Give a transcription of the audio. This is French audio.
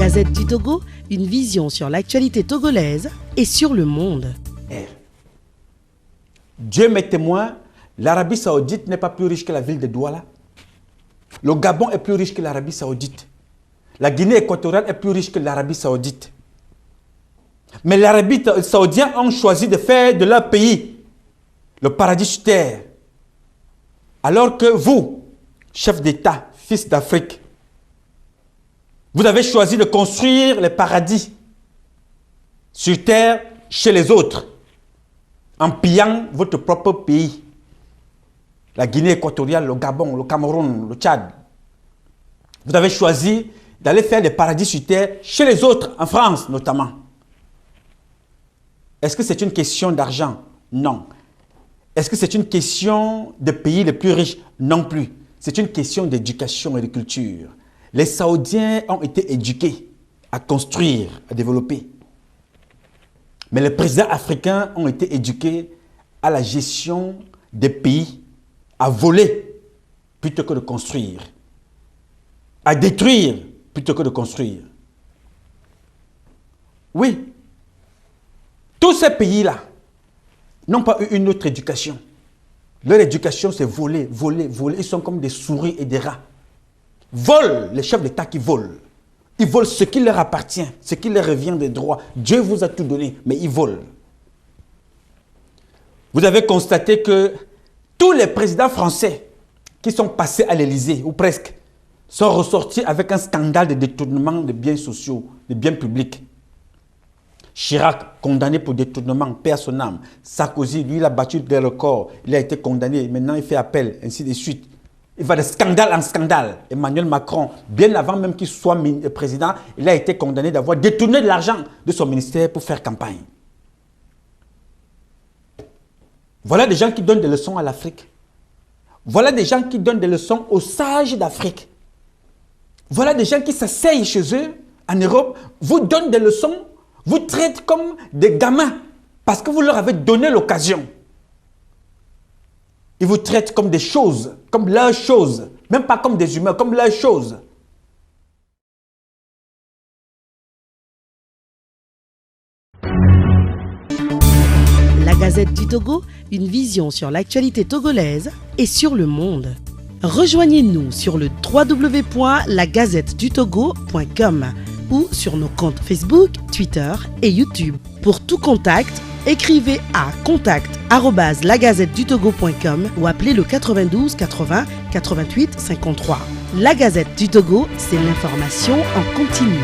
Gazette du Togo, une vision sur l'actualité togolaise et sur le monde. Dieu m'est témoin, l'Arabie Saoudite n'est pas plus riche que la ville de Douala. Le Gabon est plus riche que l'Arabie Saoudite. La Guinée équatoriale est plus riche que l'Arabie Saoudite. Mais l'Arabie Saoudiens ont choisi de faire de leur pays le paradis sur terre. Alors que vous, chef d'État, fils d'Afrique, vous avez choisi de construire les paradis sur terre chez les autres, en pillant votre propre pays. La Guinée équatoriale, le Gabon, le Cameroun, le Tchad. Vous avez choisi d'aller faire des paradis sur terre chez les autres, en France notamment. Est-ce que c'est une question d'argent? Non. Est-ce que c'est une question de pays les plus riches? Non plus. C'est une question d'éducation et de culture. Les Saoudiens ont été éduqués à construire, à développer. Mais les présidents africains ont été éduqués à la gestion des pays, à voler plutôt que de construire, à détruire plutôt que de construire. Oui, tous ces pays-là n'ont pas eu une autre éducation. Leur éducation, c'est voler, voler, voler. Ils sont comme des souris et des rats. Volent, les chefs d'État qui volent. Ils volent ce qui leur appartient, ce qui leur revient des droits. Dieu vous a tout donné, mais ils volent. Vous avez constaté que tous les présidents français qui sont passés à l'Élysée, ou presque, sont ressortis avec un scandale de détournement de biens sociaux, de biens publics. Chirac, condamné pour détournement, paix à son âme. Sarkozy, lui, il a battu des records. Il a été condamné. Maintenant, il fait appel, ainsi de suite. Il va de scandale en scandale. Emmanuel Macron, bien avant même qu'il soit président, il a été condamné d'avoir détourné de l'argent de son ministère pour faire campagne. Voilà des gens qui donnent des leçons à l'Afrique. Voilà des gens qui donnent des leçons aux sages d'Afrique. Voilà des gens qui s'asseyent chez eux, en Europe, vous donnent des leçons, vous traitent comme des gamins parce que vous leur avez donné l'occasion. Ils vous traitent comme des choses, comme leurs choses, même pas comme des humains, comme leurs choses. La Gazette du Togo, une vision sur l'actualité togolaise et sur le monde. Rejoignez-nous sur le www.lagazettedutogo.com ou sur nos comptes Facebook, Twitter et YouTube. Pour tout contact, écrivez à contact@lagazettedutogo.com ou appelez le 92 80 88 53. La Gazette du Togo, c'est l'information en continu.